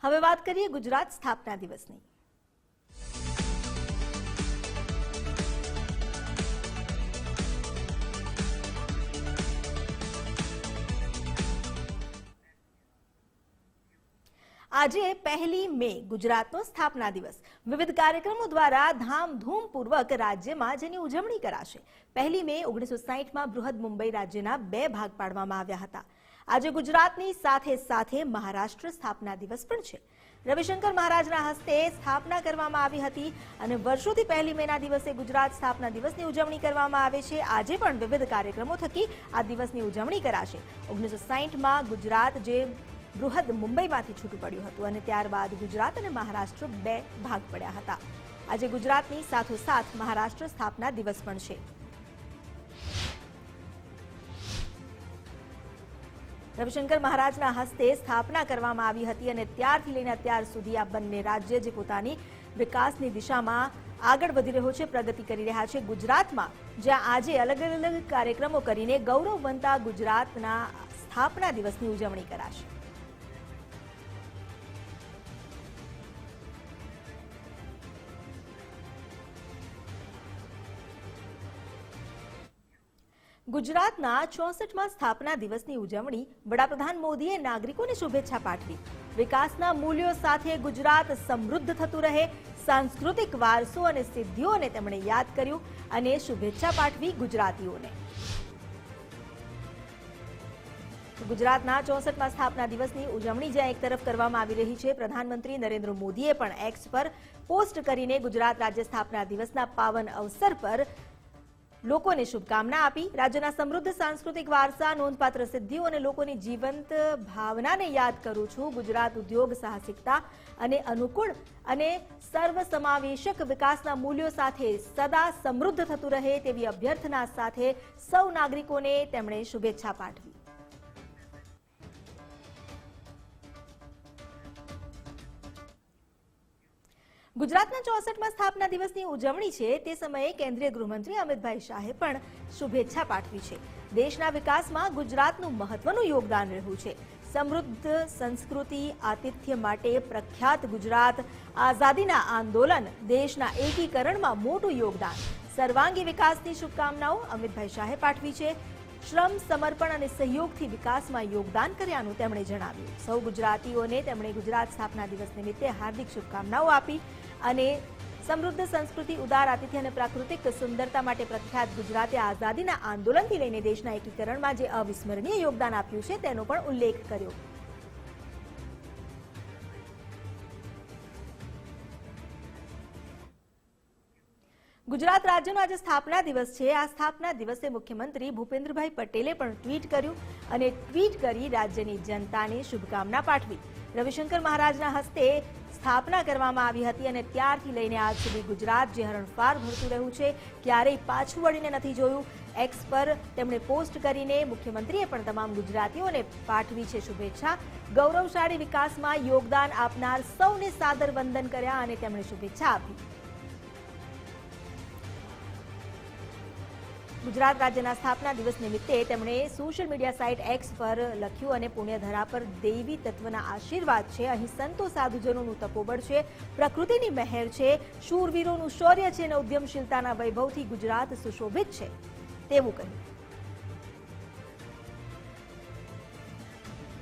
હવે વાત કરીએ ગુજરાત સ્થાપના દિવસની। આજે 1 મે ગુજરાતનો સ્થાપના દિવસ વિવિધ કાર્યક્રમો દ્વારા ધામધૂમપૂર્વક રાજ્યમાં જેની ઉજવણી કરાશે। 1 મે 1960માં બૃહદ મુંબઈ રાજ્યના 2 ભાગ પાડવામાં આવ્યા હતા। આજે ગુજરાતની સાથે સાથે મહારાષ્ટ્ર સ્થાપના દિવસ પણ છે। રવિશંકર મહારાજના હસ્તે સ્થાપના કરવામાં આવી હતી અને વર્ષોથી 1 મેના દિવસે ગુજરાત સ્થાપના દિવસની ઉજવણી કરવામાં આવે છે। આજે પણ વિવિધ કાર્યક્રમો થકી આ દિવસની ઉજવણી કરાશે। 1960માં ગુજરાત જે બૃહદ મુંબઈમાંથી છૂટું પડ્યું હતું અને ત્યારબાદ ગુજરાત અને મહારાષ્ટ્ર 2 ભાગ પડ્યા હતા। આજે ગુજરાતની સાથોસાથ મહારાષ્ટ્ર સ્થાપના દિવસ પણ છે। રવિશંકર મહારાજના હસ્તે સ્થાપના કરવામાં આવી હતી અને ત્યારથી લઈને અત્યાર સુધી આ બંને રાજ્ય જે પોતાની વિકાસની દિશામાં આગળ વધી રહ્યો છે, પ્રગતિ કરી રહ્યા છે। ગુજરાતમાં જ્યાં આજે અલગ અલગ કાર્યક્રમો કરીને ગૌરવવંતા ગુજરાતના સ્થાપના દિવસની ઉજવણી કરાશે। ગુજરાતના 64માં સ્થાપના દિવસની ઉજવણી વડાપ્રધાન મોદીએ નાગરિકોને શુભેચ્છા પાઠવી। વિકાસના મૂલ્યો સાથે ગુજરાત સમૃદ્ધ થતું રહે, સાંસ્કૃતિક વારસો અને સિદ્ધિઓને તેમણે યાદ કર્યું અને શુભેચ્છા પાઠવી ગુજરાતીઓને। ગુજરાતના 64માં સ્થાપના દિવસની ઉજવણી જ્યાં એક તરફ કરવામાં આવી રહી છે, પ્રધાનમંત્રી નરેન્દ્ર મોદીએ પણ એક્સ પર પોસ્ટ કરીને ગુજરાત રાજ્ય સ્થાપના દિવસના પાવન અવસર પર લોકોને શુભકામના આપી। રાજ્યના સમૃદ્ધ સાંસ્કૃતિક વારસા, નોંધપાત્ર સિદ્ધિઓ અને લોકોની જીવંત ભાવનાને યાદ કરું છું। ગુજરાત ઉદ્યોગ સાહસિકતા અને અનુકૂળ અને સર્વસમાવેશક વિકાસના મૂલ્યો સાથે સદા સમૃદ્ધ થતું રહે તેવી અભ્યર્થના સાથે સૌ નાગરિકોને તેમણે શુભેચ્છા પાઠવી। ગુજરાતના 64માં સ્થાપના દિવસની ઉજવણી છે તે સમયે કેન્દ્રીય ગૃહમંત્રી અમિતભાઈ શાહે પણ શુભેચ્છા પાઠવી છે। દેશના વિકાસમાં ગુજરાતનું મહત્વનું યોગદાન રહ્યું છે। સમૃદ્ધ સંસ્કૃતિ, આતિથ્ય માટે પ્રખ્યાત ગુજરાત, આઝાદીના આંદોલન, દેશના એકીકરણમાં મોટું યોગદાન, સર્વાંગી વિકાસની શુભકામનાઓ અમિતભાઈ શાહે પાઠવી છે। શ્રમ, સમર્પણ અને સહયોગથી વિકાસમાં યોગદાન કર્યાનું તેમણે જણાવ્યું। સૌ ગુજરાતીઓને તેમણે ગુજરાત સ્થાપના દિવસ નિમિત્તે હાર્દિક શુભકામનાઓ આપી અને સમૃદ્ધ સંસ્કૃતિ, ઉદાર આતિથ્ય અને પ્રાકૃતિક સુંદરતા માટે પ્રખ્યાત ગુજરાતે આઝાદીના આંદોલનથી લઈને દેશના એકીકરણમાં જે અવિસ્મરણીય યોગદાન આપ્યું છે તેનો પણ ઉલ્લેખ કર્યો। ગુજરાત રાજ્યનો આજે સ્થાપના દિવસ છે। આ સ્થાપના દિવસે મુખ્યમંત્રી ભૂપેન્દ્રભાઈ પટેલે પણ ટ્વીટ કર્યું અને ટ્વીટ કરી રાજ્યની જનતાને શુભકામના પાઠવી। રવિશંકર મહારાજના હસ્તે સ્થાપના કરવામાં આવી હતી અને ત્યારથી લઈને આજ સુધી ગુજરાત જે હરણફાળ ભરતું રહ્યું છે, ક્યારેય પાછું વળીને નથી જોયું। એક્સ પર તેમણે પોસ્ટ કરીને મુખ્યમંત્રીએ પણ તમામ ગુજરાતીઓને પાઠવી છે શુભેચ્છા। ગૌરવશાળી વિકાસમાં યોગદાન આપનાર સૌને સાદર વંદન કર્યા અને તેમણે શુભેચ્છા આપી। ગુજરાત રાજ્યના સ્થાપના દિવસ નિમિત્તે તેમણે સોશિયલ મીડિયા સાઇટ એક્સ પર લખ્યું અને પુણ્યધરા પર દૈવી તત્વના આશીર્વાદ છે। અહીં સંતો સાધુજનોનું તપોબળ છે, પ્રકૃતિની મહેર છે, શૂરવીરોનું શૌર્ય છે અને ઉદ્યમશીલતાના વૈભવથી ગુજરાત સુશોભિત છે તેવું કહ્યું।